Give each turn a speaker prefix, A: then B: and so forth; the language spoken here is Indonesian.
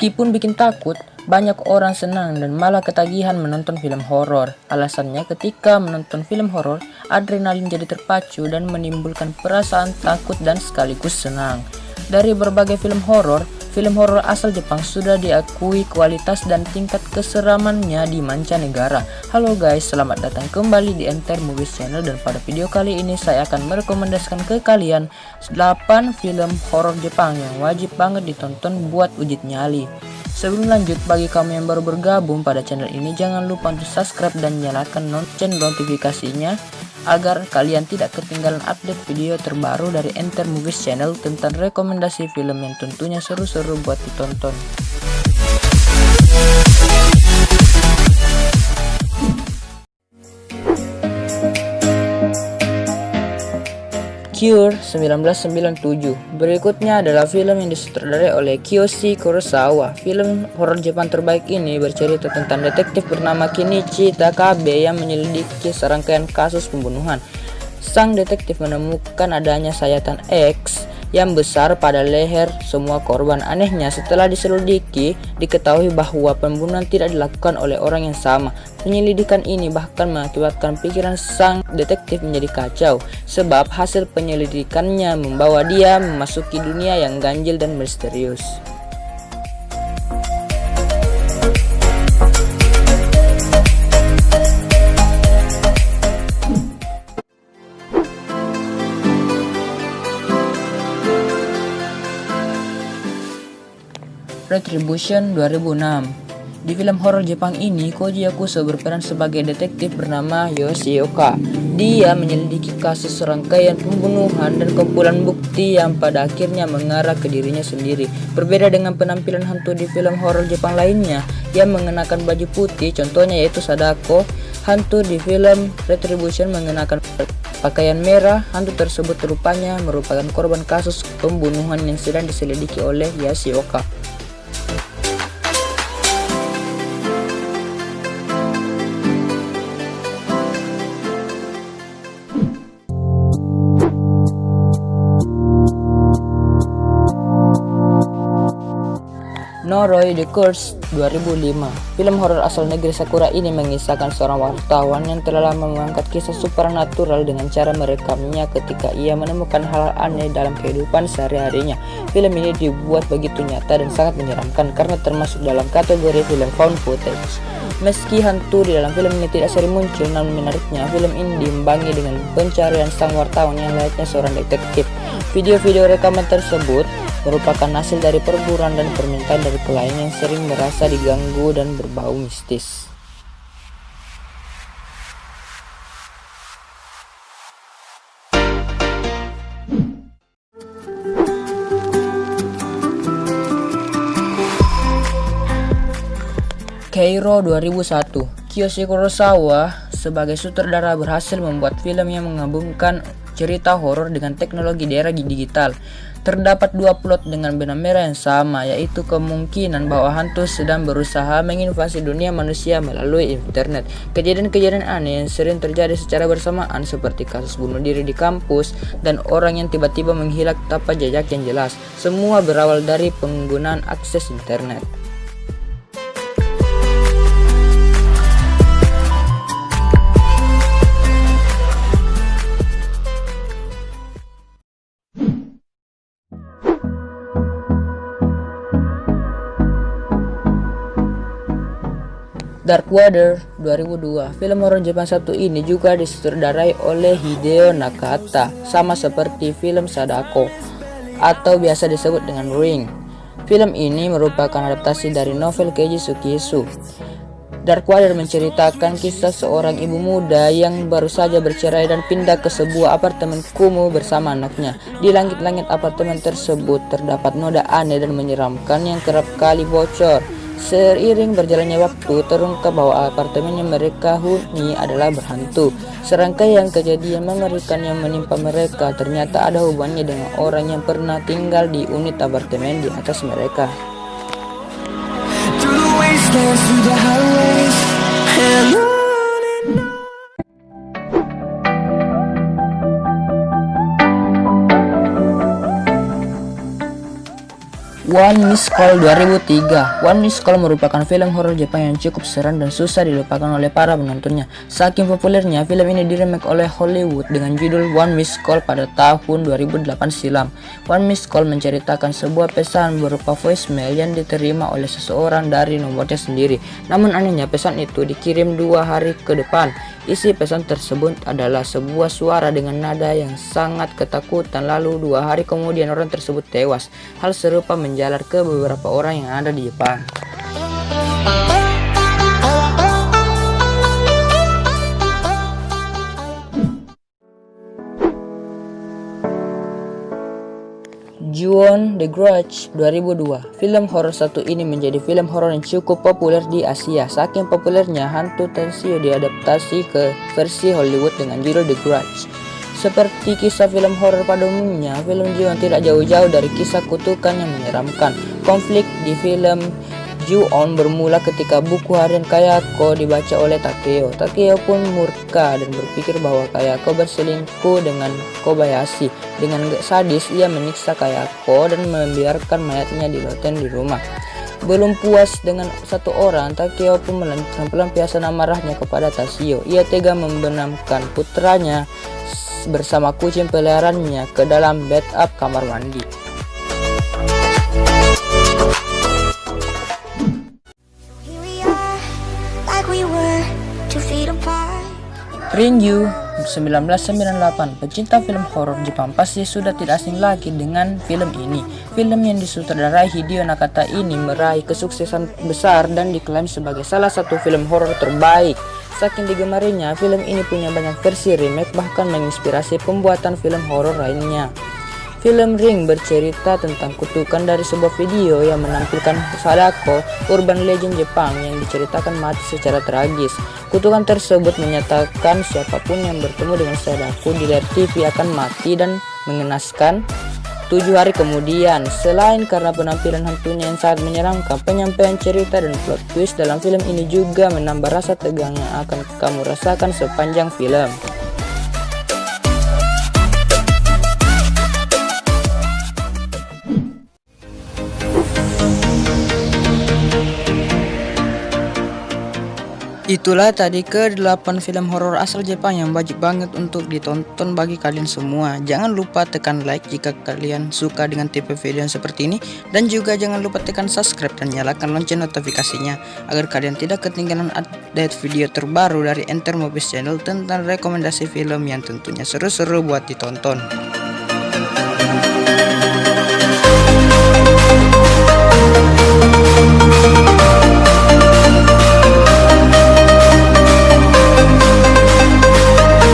A: Meskipun bikin takut, banyak orang senang dan malah ketagihan menonton film horor. Alasannya ketika menonton film horor, adrenalin jadi terpacu dan menimbulkan perasaan takut dan sekaligus senang. Dari berbagai film horor asal Jepang sudah diakui kualitas dan tingkat keseramannya di mancanegara. Halo guys, selamat datang kembali di Enter Movies Channel, dan pada video kali ini saya akan merekomendasikan ke kalian 8 film horor Jepang yang wajib banget ditonton buat uji nyali. Sebelum lanjut, bagi kamu yang baru bergabung pada channel ini, jangan lupa untuk subscribe dan nyalakan lonceng notifikasinya agar kalian tidak ketinggalan update video terbaru dari Enter Movies Channel tentang rekomendasi film yang tentunya seru-seru buat ditonton. Cure 1997. Berikutnya adalah film yang disutradarai oleh Kiyoshi Kurosawa. Film horor Jepang terbaik ini bercerita tentang detektif bernama Kenichi Takabe yang menyelidiki serangkaian kasus pembunuhan. Sang detektif menemukan adanya sayatan X yang besar pada leher semua korban. Anehnya, setelah diselidiki, diketahui bahwa pembunuhan tidak dilakukan oleh orang yang sama. Penyelidikan ini bahkan mengakibatkan pikiran sang detektif menjadi kacau, sebab hasil penyelidikannya membawa dia memasuki dunia yang ganjil dan misterius. Retribution 2006. Di film horor Jepang ini, Koji Yakuso berperan sebagai detektif bernama Yoshioka. Dia menyelidiki kasus serangkaian pembunuhan dan kumpulan bukti yang pada akhirnya mengarah ke dirinya sendiri. Berbeda dengan penampilan hantu di film horor Jepang lainnya yang mengenakan baju putih, contohnya yaitu Sadako, hantu di film Retribution mengenakan pakaian merah. Hantu tersebut rupanya merupakan korban kasus pembunuhan yang sedang diselidiki oleh Yoshioka. Noroi The Curse 2005. Film horor asal negeri Sakura ini mengisahkan seorang wartawan yang telah lama mengangkat kisah supernatural dengan cara merekamnya ketika ia menemukan hal aneh dalam kehidupan sehari-harinya. Film ini dibuat begitu nyata dan sangat menyeramkan karena termasuk dalam kategori film found footage. Meski hantu di dalam film ini tidak sering muncul, namun menariknya film ini diimbangi dengan pencarian sang wartawan yang layaknya seorang detektif. Video-video rekaman tersebut merupakan hasil dari perburuan dan permintaan dari klien yang sering merasa diganggu dan berbau mistis. Keiro 2001. Kiyoshi Kurosawa sebagai sutradara berhasil membuat film yang menggabungkan cerita horor dengan teknologi di era digital. Terdapat dua plot dengan benang merah yang sama, yaitu kemungkinan bahwa hantu sedang berusaha menginvasi dunia manusia melalui internet. Kejadian-kejadian aneh yang sering terjadi secara bersamaan seperti kasus bunuh diri di kampus dan orang yang tiba-tiba menghilang tanpa jejak yang jelas. Semua berawal dari penggunaan akses internet. Dark Water 2002. Film horor Jepang satu ini juga disutradarai oleh Hideo Nakata, sama seperti film Sadako atau biasa disebut dengan Ring. Film ini merupakan adaptasi dari novel Keiji Sukisu. Dark Water menceritakan kisah seorang ibu muda yang baru saja bercerai dan pindah ke sebuah apartemen kumuh bersama anaknya. Di langit-langit apartemen tersebut terdapat noda aneh dan menyeramkan yang kerap kali bocor. Seiring berjalannya waktu, terungkap bahwa apartemen yang mereka huni adalah berhantu. Serangkaian kejadian mengerikan yang menimpa mereka ternyata ada hubungannya dengan orang yang pernah tinggal di unit apartemen di atas mereka. One Missed Call 2003. One Missed Call merupakan film horor Jepang yang cukup seram dan susah dilupakan oleh para penontonnya. Saking populernya, film ini diremake oleh Hollywood dengan judul One Missed Call pada tahun 2008 silam. One Missed Call menceritakan sebuah pesan berupa voicemail yang diterima oleh seseorang dari nomornya sendiri. Namun anehnya pesan itu dikirim 2 hari ke depan. Isi pesan tersebut adalah sebuah suara dengan nada yang sangat ketakutan, lalu 2 hari kemudian orang tersebut tewas. Hal serupa menjalar ke beberapa orang yang ada di Jepang. Ju-on The Grudge 2002. Film horor satu ini menjadi film horor yang cukup populer di Asia. Saking populernya, hantu Tansio diadaptasi ke versi Hollywood dengan judul The Grudge. Seperti kisah film horor pada umumnya, film Ju-on tidak jauh-jauh dari kisah kutukan yang menyeramkan. Konflik di film Ju-on bermula ketika buku harian Kayako dibaca oleh Takeo. Takeo pun murka dan berpikir bahwa Kayako berselingkuh dengan Kobayashi. Dengan sadis, ia menyiksa Kayako dan membiarkan mayatnya diloten di rumah. Belum puas dengan satu orang, Takeo pun melancarkan pelampiasan amarahnya kepada Tashio. Ia tega membenamkan putranya bersama kucing peliharaannya ke dalam bathtub kamar mandi. Rinju 1998. Pecinta film horor Jepang pasti sudah tidak asing lagi dengan film ini. Film yang disutradarai Hideo Nakata ini meraih kesuksesan besar dan diklaim sebagai salah satu film horor terbaik. Saking digemarinya, film ini punya banyak versi remake, bahkan menginspirasi pembuatan film horor lainnya. Film Ring bercerita tentang kutukan dari sebuah video yang menampilkan Sadako, urban legend Jepang yang diceritakan mati secara tragis. Kutukan tersebut menyatakan siapapun yang bertemu dengan Sadako di layar TV akan mati dan mengenaskan 7 hari kemudian. Selain karena penampilan hantunya yang sangat menyeramkan, penyampaian cerita dan plot twist dalam film ini juga menambah rasa tegang yang akan kamu rasakan sepanjang film. Itulah tadi ke-8 film horor asal Jepang yang wajib banget untuk ditonton bagi kalian semua. Jangan lupa tekan like jika kalian suka dengan tipe video yang seperti ini, dan juga jangan lupa tekan subscribe dan nyalakan lonceng notifikasinya agar kalian tidak ketinggalan update video terbaru dari Enter Movies Channel tentang rekomendasi film yang tentunya seru-seru buat ditonton.